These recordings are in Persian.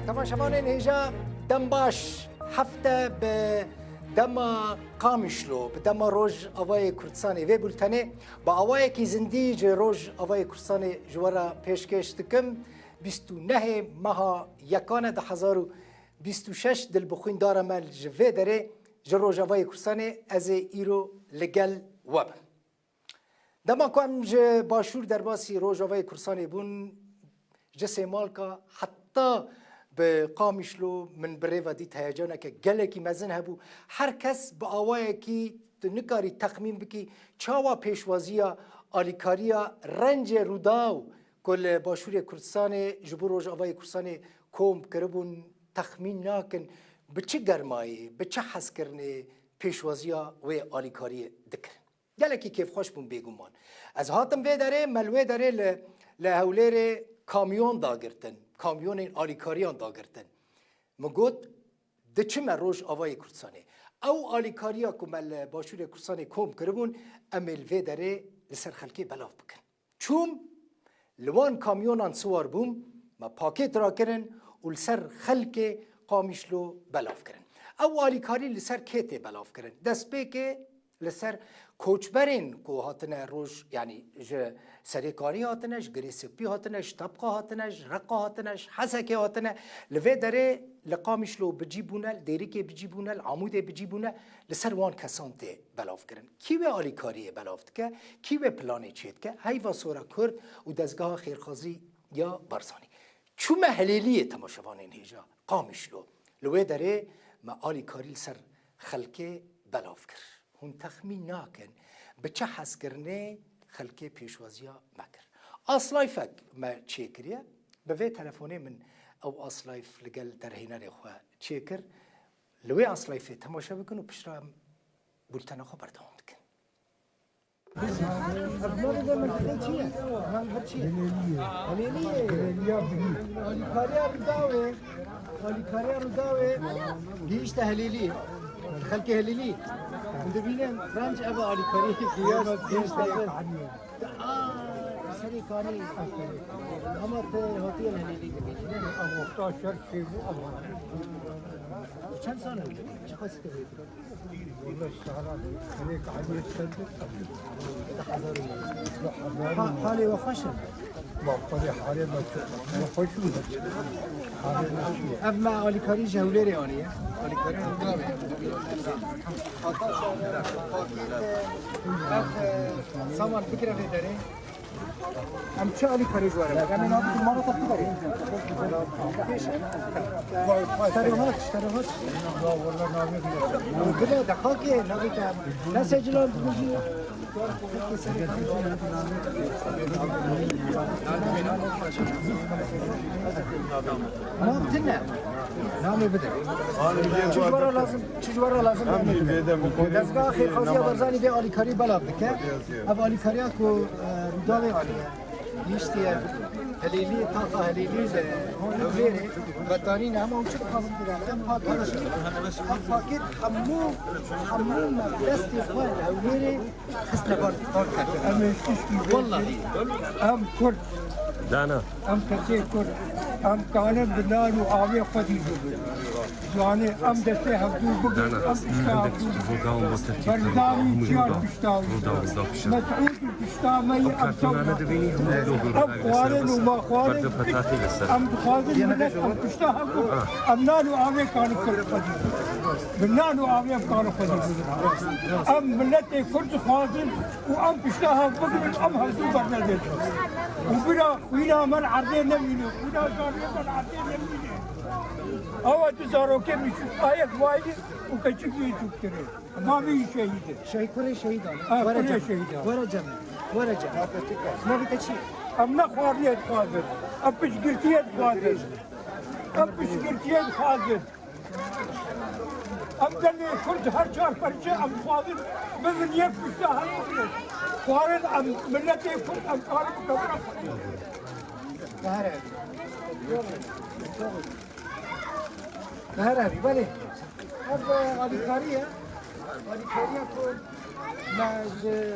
تماشاوان هیجا دم باش هفته به دم قامشلو به دم روز آوای کردستانی و بولتنه با آوای کی زندی ج روز آوای کردستانی جوارا پیشکش دکم 29 ماه یکانه 2026 دل بخوین دارم الجوه داره ج روز آوای کردستانی از ایرو لگل وب دما کم ج باشور در باسی روز آوای کردستانی بون جسه مالکا حتی به قامشلو من بره و دیت هیجانه که گله کی مزن هبو هر کس با آوای کی نکاری تخمین بکی چاوا پیشوازیا آلیکاریا رنج روداو کل باشور کردستان جبور روز آوای کردستان کوم کربون تخمین ناکن به چه گرمایی به چه حس کرنه پیشوازیا و آلیکاری دکر گله کی کیف خوش بون بیگمان از هاتم به داره ملوه داره لهولیر کامیون داگرتن کامیون آلیکاریان داگرتن مگود دچم روش آوای کردستانه او آلیکاریا کمال باشور کردستان کوم کربون امل و داره لسر خلکی بلاف بکن چوم لوان کامیونان سوار بوم ما پاکت را کرن و لسر خلک قامشلو بلاف کرن او آلیکاری لسر کیت بلاف کرن دست که لسر کوچبرین کو هاتنه روش یعنی ج سریکاری هاتنش گریسپی هاتنش طبقه هاتنش رقه هاتنش حسکه هاتنه لوی داره لقامشلو بجیبونه دیری که بجیبونه عمود بجیبونه لسر وان کسانته بلاف کرن کیوه آلیکاری بلافت که کیوه پلانی چید که هیوا سورا کرد و دزگاه خیرخازی یا برزانی چومه هلیلیه تماشوان این هیجا قامشلو لوی داره ما آلیکاری لسر خلکه بلاف کرد هون تخمین ناکن به چه حس کرنه خلکه پیشوازیا مکر اصلایفک ما چه کریه به وی تلفونه من او اصلایف لگل در هینان خواه چه کر لوی اصلایفه تماشا بکن و پشرا بولتنا خو بردام بکن أبناء ده من هالشيء من هالشيء هليلية هليكاريا روداوي جيش تهليلية خلك هليلية مدبينين فرنش أبا هليكاريا جيش تهليلية سري كاني أما هاتي الهليلية بيجين أبغى شرط شيء مو أبغى كم سنة شو قصدك والله الشهرات هناك عادي يتصدق حالي وخشن ما قولي حالي ما خشون أما أوليكاري جوليري أني أوليكاري مدربي سامر فكرة في داري أم شغلي خارج وارد. أنا نابي مرة تبتدي. اشتريهات. لا والله نابي. كده دقيقة نابي كام. لا سجلان تمشي. ما بتنا. نامي بدأ. چجورا لازم. دستگاه خیلی خاصی برزانی به آلیکاری بلا بکه. اب آلیکاریا کو داوی عالیه. نیستیه. هلیلی طاقه هلیلی ده. هلیلی بطاری نه ما چه خاصی داره. هم پاکش. هم پاکت همون دستی خواه هلیلی خسته بار کرد. والله. هم کرد. دانا. هم کسی کرد. هم کانه بنان و آبی خودی بود. يعني أم دسته هفدو بقى أم بشتاو بردامي شيار بشتاو مسعود بشتاو مي أم سوما أم خوارن وما خوارن أم خازن ملت أم بشتاو أم نانو آوي كانوا كل قديم بنانو آوي كانوا قديم أم ملت كرد خازن وأم بشتاو بقى أم هفدو برنادل وبنا من عرضين نمينه وبنا من عرضين نمينه أو تزارو كم يشوف آية وايد وكشوف يشوف كره ما في شهيد شهيد كره شهيد ورا شهيد ورا جمع ما في كشي أمنا خارية خازن أبش قلتية خازن أبش قلتية خازن أبدني كنت هرجار فرجة أم خازن من يفش ده خارن أم ملتي كنت أم خارن كبر هرابي بالي هذا آلیکاریه کو ما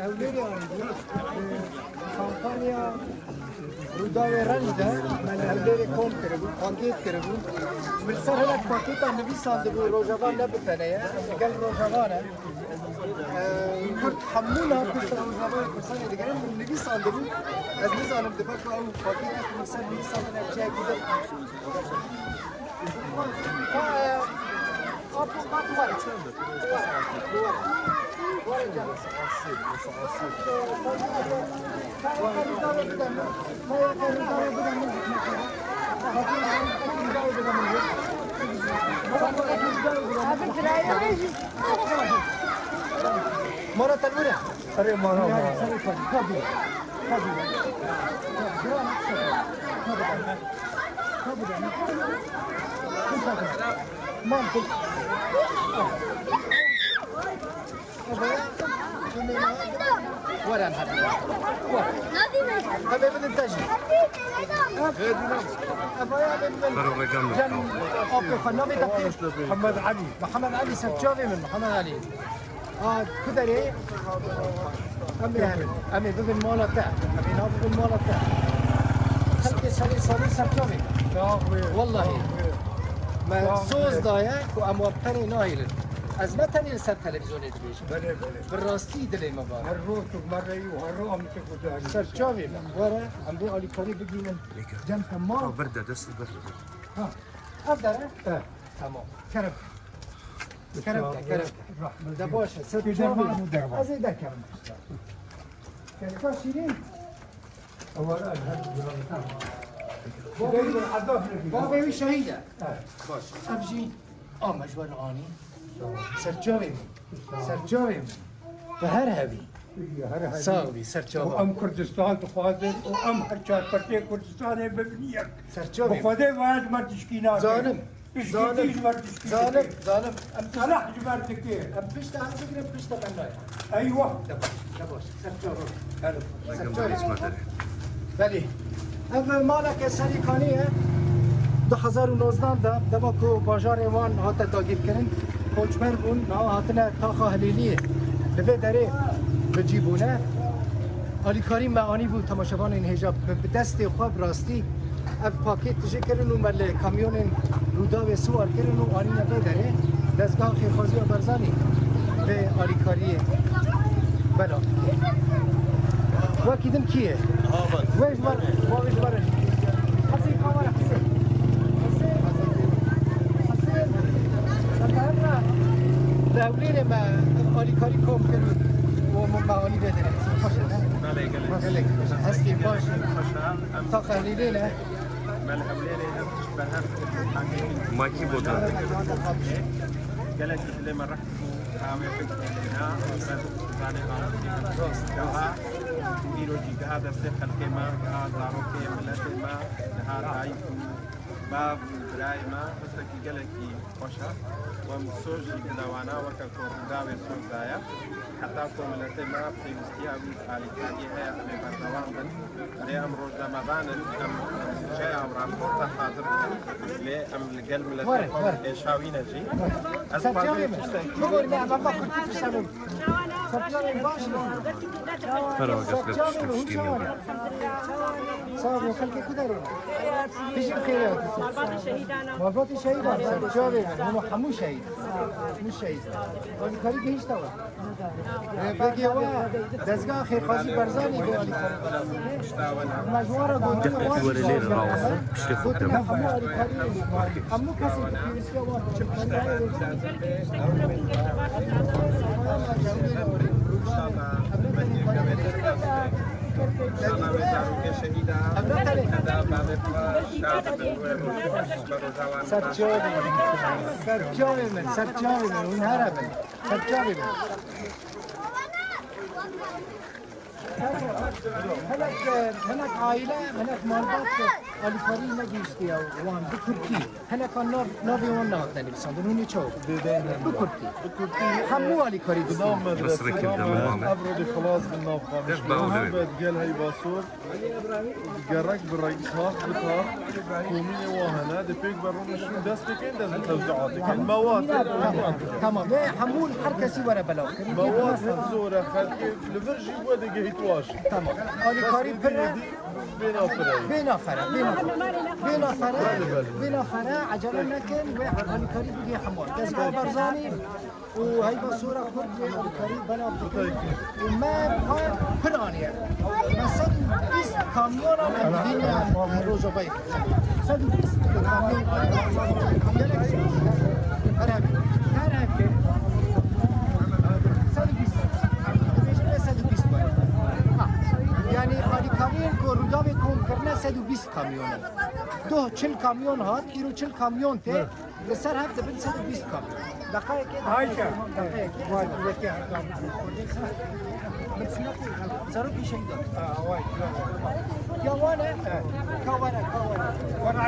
هوليري عندي کامپانیا روداوی رنج ده من هلبری کم کرده پاکیت کرده من سر هلک پاکیت هم نویسانده بود روژاوان نبتنه گل روژاوانه کرد حمولا پشت روژاوان کرسانی دیگره من نویسانده بود از نزانم دبکو او پاکیت که مثل نویسانده نبچه گیده مرة تنورة अरे मारा ولا نحب هذا بدنا نتجه محمد علي سرجاني من محمد علي كده ليه امي ضد المولى تاع امي ناضي ضد المولى تاع خلك صاري سرجاني والله ما سوز دايك واموطني نايل از ما تنی سر تلویزیون دیش. بله. براستی دلی مبارک. هر روز تو مرایی و هر روز هم تو گذاری. سر چاوی من. واره هم به علی کاری بگیرن. جمع تمام. برده دست برده. ها. افداره؟ تمام. کرم. کرم. ده باشه. سر چاوی. از این دکرم. که شیرین. اولا بابا شهیده. باش. افجی. مجبور آنی. سرچاوی به هر هوی ساوی سرچاوی و ام کردستان تو خواهد و ام هر چهار پرته کردستان ببینیم سرچاوی بخواده باید مردشکینات ظالم ظالم ام صلاح جبرت که ام پشت هم بگیرم پشت بنای ایوه نباش سرچاوی سرچاوی بلی اول مالک سریکانیه 2019 ده دما کو بازار وان هات داگیر کردن کوچمر بون نه هاتنه تا خالیلیه به دره بجیبونه علی کاری معانی بود تماشاوان این حجاب به دست خواب راستی اف پاکت تجه کردن و مل کامیون رودا و سوار کردن و آنی به دره دستگاه خیرخوازی و برزانی به علی کاری بلا وکیدم کیه؟ ویش بره حسین کامل حسین دولین ما آلیکاری کم کرد و معانی بدنه باشه هستی باشه تا خلیلی نه ما کی بوده قالت لي لما رحت عامل فكره هنا بس ثاني قال بيروجي هذا السيف الكيما هذا روكي ملاتما هذا ايكون باب برايما بس كي قالت لي خوشا ومسوجي بنوانا وكاكور داوي سوزايا حتى كون ملاتما في مستياوي على كادي هي امي بردوان لي ام روز رمضان ام جاي ام رابطه حاضر لي ام القلب ملاتما شاوينا جي سرچاوی من بگو نه بابا کتی فشارم سرچاوی باشه سرچاوی من هوچوانه صاحب خلقی کداریم پیشیم خیلی مرباط شهیدان سرچاوی من هم همون شهید مش شهید ولی کاری که هیچ دوا بگی و دستگاه خیرخوازی برزانی به علی کاری مجموعه گوتی دقیقی ورلیل راوسه بشتفو همو علی کاری همو کسی که پیوستی و سرچاوی من اون هرمن سرچاوی من هناك عائلة هناك مربوط على فريق نجيشتي أو وان بكرتي هناك نافي وان نهضني بصندوني شو بكرتي حمو على فريق بس ركب دم ابرد خلاص بالناف ايش باو بعد قال هي باسور قرك بالرئيس خاص بطار قومية وهنا دبيك برون شو دستك انت لازم توزعاتك المواد تمام حمو الحركة سي ورا بلاو مواد الزورة خلك لفرجي ودي قهيت واش تمام على فريق برا بين فرا عجله لكن واحد على قريب يجي حمار دزقه برزاني وهي بصوره كرد على قريب بلا بتكون وما بقى فرانيه مثلا 20 كاميون على الدنيا روجا بايك 20 كاميون يعني آلیکاریان کو روداوی کم کرنا 120 کامیونه دو 40 کامیون هات ایرو 40 کامیون ته لسر هفته بین 120 کامیون دقایق عایشه زارو پیشی داد وای کاوانه کاوانه ورا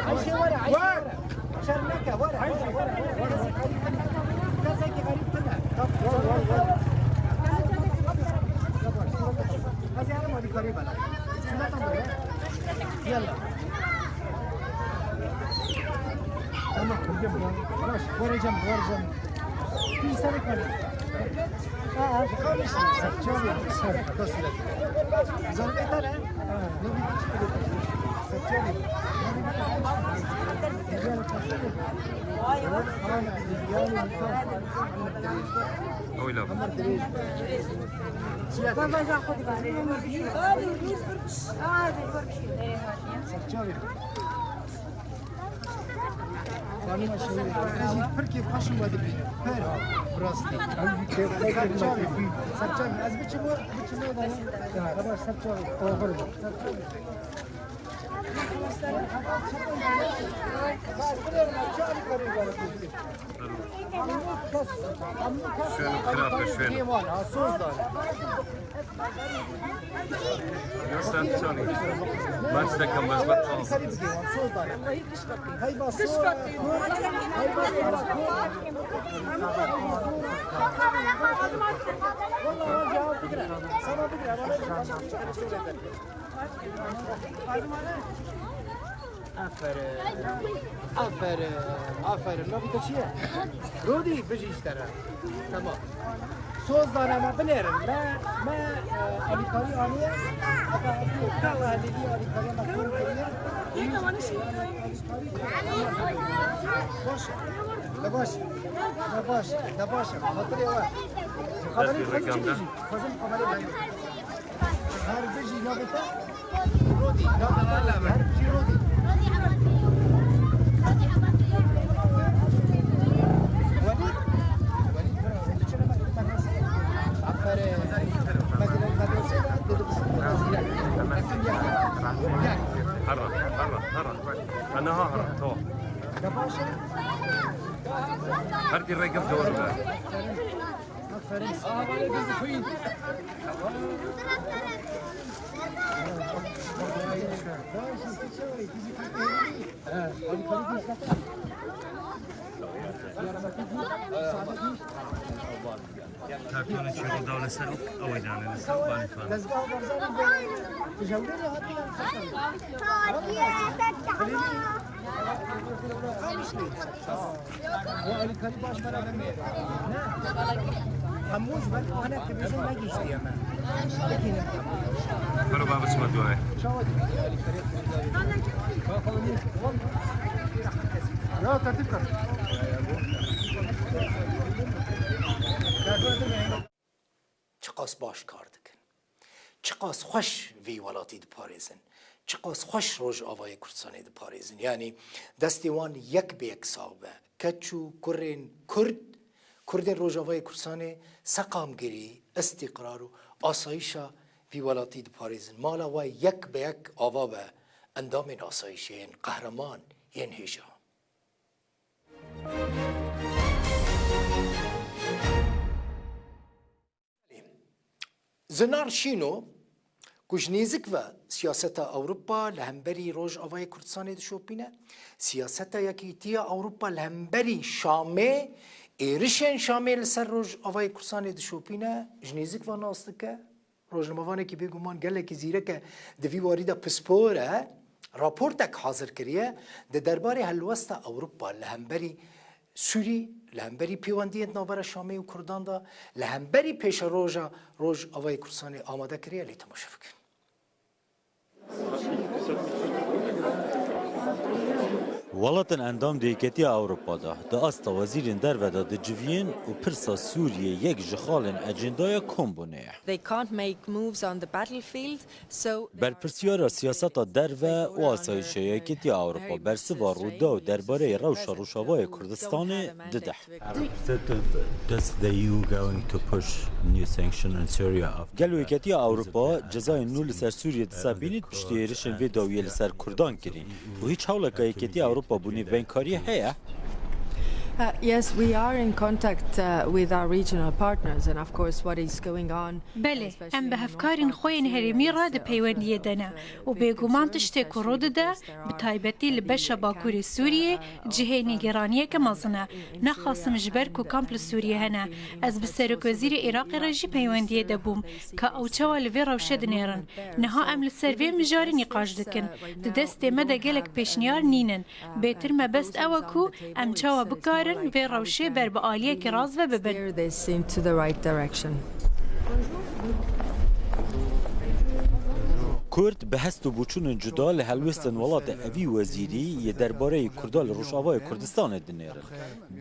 عایشه ورا شرنکه ورا کسی که غریب کنه هذه أنا ما دي قريبة لا سمعت يلا تمام ورا جنب في سنة كمان خالص سبتشوي توصلت زرقة ترى نبي سبتشوي أويلا خانم شهید از پرکی خشم وادی پر براستی سبچاوی از بچه داره خبر سبچاوی آخر شنو خلافه شنو يا سامي ما تستكم بس بطل هاي باصور والله جاوب فكرة سما فكرة آفرین ما بیت چیه؟ رودی بجیش تره تمام سوز داره ما بنیرم ما آلیکاری آنیه کلا هلیدی آلیکاری ما کور کریه باشه خاطری اول خبری خودی چی خودم خبری باید هر بجی نبوده رودی هر بجی رودی هرب انا ههرب تو هرتي الرقم دور تاكلون تشيرون دولة سلوك أو إدانة لسلوك باني فانا هموش بل أنا كبيرين ما جيشتي أما برو بابا اسمه دوائي لا ترتيب كر چقاس باش کار دکن چقاس خوش وی ولاتی دپاریزن چقاس خوش روش آوای کردستانی دپاریزن یعنی دستیوان یک به یک صاحبه کچو کرین کردین روش آوای کردستانی سقامگیری استقرار و آسایشا وی ولاتی دپاریزن مالا و یک به یک آوا به اندام آسایش این قهرمان این هیجا زنار شینو کجنیزک و سیاست اروپا لهمبری روج آوای کردستان دشوپینه سیاست یکیتیا اروپا لهمبری شامه ایرشن شامه لسر روج آوای کردستان دشوپینه جنیزک و ناستکه روج نموانه کی بگومان گله کی زیره که دوی واریدا پسپوره راپورتک حاضر کریه ده درباره هلوست اروپا لهمبری سوری لهمبری پیوندیت نوبر شامی و کردان دا لهمبری پیش روج آوای کردستان آماده کریه لی تماشا فکر ولاتن اندام دیکتی اروپا ده استا وزیرین در ودا ده جوین و پرسا سوریه یک جخالن اجندای کمبونه. بر پرسیار سیاست در و آسایش یکتی اروپا بر سوار رودا و درباره روشاوای کردستان دده. Does the EU going to push new sanction in Syria? گلو یکتی اروپا جزای نول سر سوریه دسابینید پشتی رشن و داویل سر کردان کرین و هیچ حالا که یکتی اروپا بونی بینکاری هیا. Yes, we are in contact with our regional partners, and of course, what is going on. بله، ام به افکارین خوین هرمی را ده پیوندیه دنه و بگومان تشتی کرود ده بتایبتی لبش باکور سوریه جهه نگرانیه که مازنه نخواستم جبر کو کامپل سوریه هنه از بسرک وزیر عراق رجی پیوندیه ده بوم که اوچوا لوی روشه دنیرن نها ام لسروی مجاری نقاش دکن ده دست مده گلک پیشنیار نینن بهتر ما بست اوکو ام چوا بکار و روشه بر به عالیه که راز و ببن. کرد به هست و بوچون جدال هلوستن ولات اوی وزیری یه درباره کردال روشاوای کردستان دنیرن.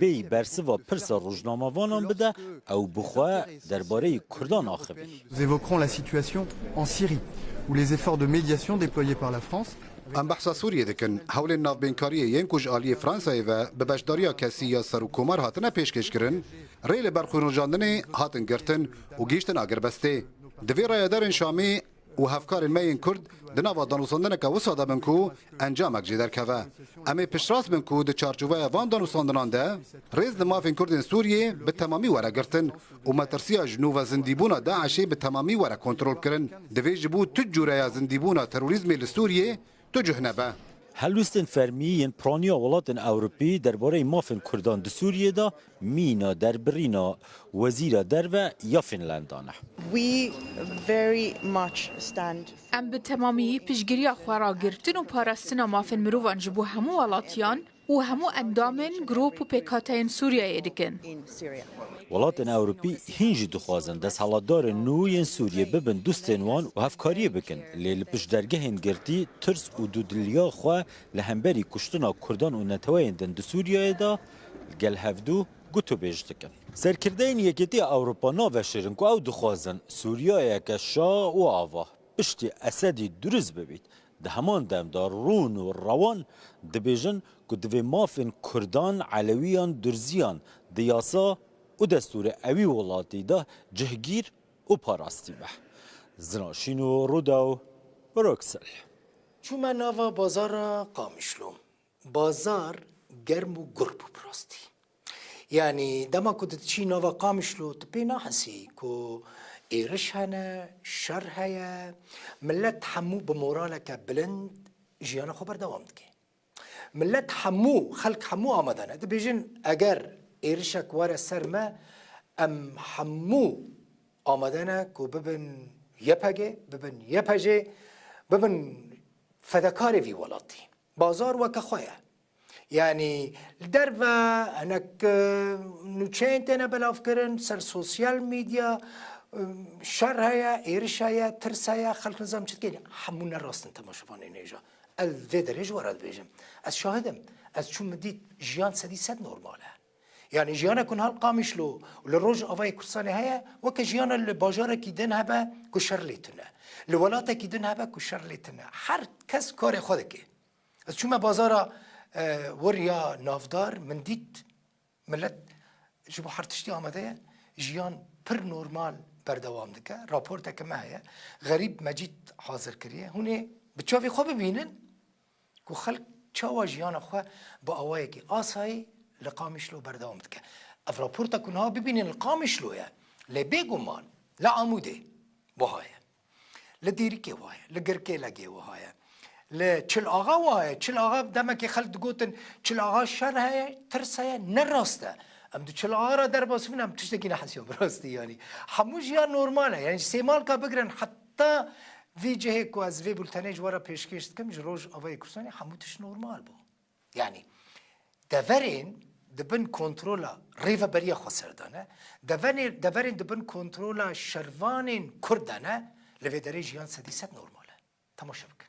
بی برسوا پرسا روزنامه وانان بده او بخواه درباره کردان آخوی. Nous évoquerons la situation en Syrie, où les efforts de médiation déployés par la France ام بحثا سوریه دکن حول ناف بینکاری ین کج آلی فرانسای و به بشداریا کسی یا سر و کومار هاتنه پیشکش کرن ریل برخون رجاندنه هاتن گرتن و گیشتن آگر بسته دوی رایدارن شامی و هفکار مین کرد دناوا دانوساندنه که وساده بنکو انجامک جدر که امی پشراس بنکو ده چارچوه وان دانوساندنان ده ریز دمافین کردن سوریه به تمامی وره گرتن و مترسیا جنو و زندیبونا داعشی به تمامی وره کنترول کرن دوی جبو تجوره یا زندیبونا تروریزمی لسوریه توجه نبه. هلوستن فرمیین پرانیا ولاتن اوروپی درباره مافن کردان د سوریه دا مینا در برینا وزیر در و یا فنلندانه. We very much stand. ام به تمامی پیشگیری خوارا گرتن و پاراستن مافن مروان جبو همو ولاتیان و همو اندامن گروپ و پیکاتین سوریه ایدکن. ولاتن اوروپی هنجی دخوازن دست حالاتدار نوین سوریه ببن دوستن وان و هفکاریه بکن لیل پش درگه هنگرتی ترس و دودلیا خواه لهمبری کشتنا کردان و نتوین دن سوریه دا گل هفدو گوتو بیج دکن. سرکردین یکیتی اوروپا ناوشرن که او دخوازن سوریه یک شا و آوا پشتی اسدی درز ببید ده همان دم دار رون و روان دبیجن که دوی مافن کردان علویان درزیان دیاسا و دستور اوی ولاتی ده جهگیر و پاراستی به زناشین و رودا و روکسل. چون من نوا بازار قامشلو بازار گرم و گرب و پراستی یعنی دما کدت چی نوا قامشلو تپی نحسی که ایرش هنه شر هیا ملت حمو بمورالک بلند جیانا خبر دوام دکی ملت حمو خلق حمو آمدانه ده بیجن اگر ایرشک واره سر ما ام حمو آمدانه که ببن یپگه ببن یپجه ببن فدکار وی ولاتی بازار وکا خواه یعنی در و انک نوچین تینا بلاف کرن سر سوسیال میدیا شر هیا ایرش هیا ترس هیا خلق نظام چید که همون راستن تماشفانه نیجا الوی درج وارد بیجم از شاهدم از چون مدید جیان سدی صد نورماله يعني جيانا كن هالقامش لو للروج أفاي كرساني هيا وكجيانا الباجارة كي دنها با كشر ليتنا الولاتا كي دنها با كشر ليتنا هر كس كار خودك از شو ما بازارا وريا نافدار من ديت ملت جبو حرتشتي آمده جيان پر نورمال بردوام دكا راپورتا كما هيا غريب مجيد حاضر كريه هوني بتشافي خو ببينن كو خلق چاوا جيانا خو با آوايا كي آساي لقامشلو بردوام دكا اف راپورتا كنها ببينن القامشلويا لبيگومان لعموده وهايا لديركي وهايا لقركي لقي وهايا لچل آغا وهايا چل آغا دمك خلق دقوتن چل آغا شر هايا ترس هايا نراسته ام دو چل آغا را در باسمين ام تشتكي نحسيو براستی يعني همو جيان نورماله يعني سيمال کا بگرن حتى في جهه كو از في بولتانيج ورا پیشکش کم جروج اوای كرساني همو تش نورمال بو يعني دفرين دبن كنترولا ريفا بريا خسردانه دفرين دبن كنترولا شروان كردانه لفي دري جيان سديست نورماله تماشا بكن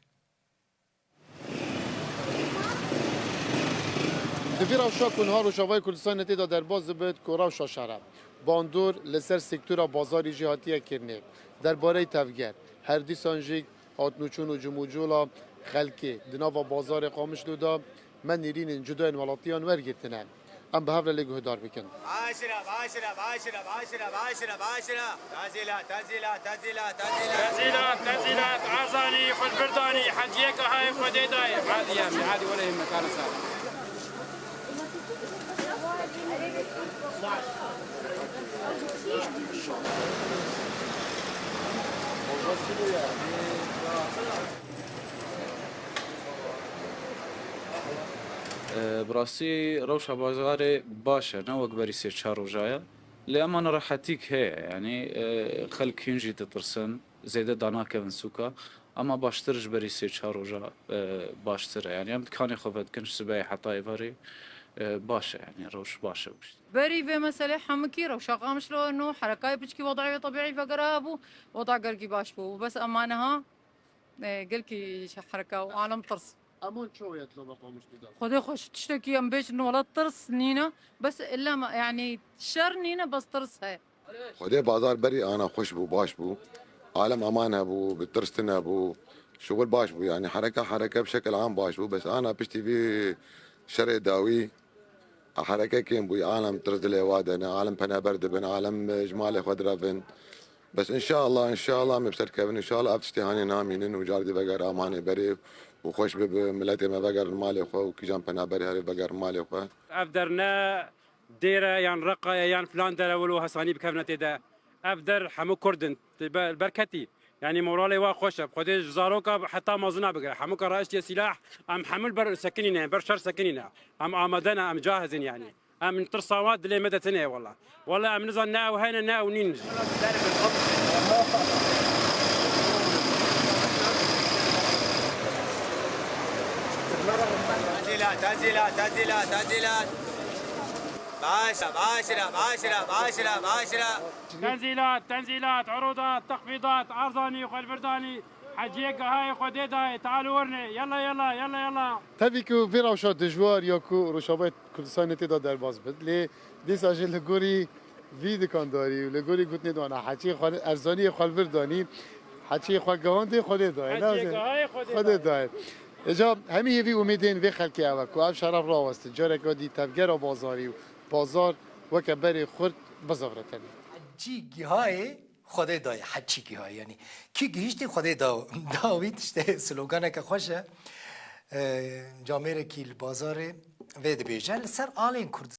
دوی روشا کنها روشاوای کردستان نتیدا در باز بد که روشا شهر باندور لسر سکتورا بازاری جهاتیه کرنه درباره تفگر هر دیسانجیک هاتنوچون و جموجولا خلکی دناوا بازار قامش لودا من نیرین جدا ولاتیان ورگتنن ام به هفله لگو هدار بکن عاشرة تنزيلات عزاني والبرداني حجيك هاي خدي دايم عادي يا أمي عادي ولا يهمك أنا سامع براسي روشة بازاري باشا نوك بريسي تشارو جاية لأما أنا راحتيك هي يعني خلك ينجي تطرسن زيادة داناك من سوكا أما باشترج بريسي تشارو جا باشتر يعني أم كان يخفت كنش سباي حتى يفاري باشا يعني روش باشا وش بري في مسألة حمكي روشة قامش لو إنه حركة بتشكي وضعي طبيعي فقرابو وضع قرقي باش بو بس أمانها قلكي حركة وعالم طرس أمون شو يطلب قامش لودا خدي خوش تشتكي أم بيش إنه ولا طرس نينا بس إلا ما يعني شر نينا بس طرس هاي خدي بازار بري أنا خوش بو باش بو عالم أمانها بو بالترستنا بو شغل باش بو يعني حركة بشكل عام باش بو بس أنا بشتي في شرق داوي حركة كين بو عالم ترزلي وادن عالم بنا برد بن عالم جمال خضرة بن بس إن شاء الله مبسط كابن إن شاء الله أبتشتي هاني نامين وجاردي بقر أماني بري وخوش بملاتي ما بقر مالي خو وكيجان بنا بري هاري بقر مالي خو أفدرنا ديرة يعني رقة يعني فلان ديرة ولو هساني بكفنا تدا أفدر حمو كردن البركتي يعني مورالي واخوش بخدي زاروكا حتى مازنا بقى حموك رئيس سلاح ام حمل بر سكنينا بر شر سكنينا ام آمدنا ام جاهزين يعني ام ترصوات اللي مدى سنه والله ام نزلنا وهنا وننجي تنزيلات بعاشرة تنزيلات عروضات تخفيضات عرضاني والبرداني حجيك هاي خديداي تعالوا ورني يلا تبي كو في روشات دجوار ياكو روشابات كردستان نتيدا در باز بد لي ديساجي لغوري في دكانداري ولغوري قلت ندوانا حجي ارزاني والبرداني حجي خواگاندي خديداي خديداي اجا همي في امیدین و خلقی او کو اف شرف را واست جارك ودي تفجر بازاري بازار وكبري خرد بزافرتن حجی های خدای دای حجی های یعنی کی گیشتی خدای داوید işte سلوگانه که خوشه جامعه کی بازار و دبیجل سر آلین کرد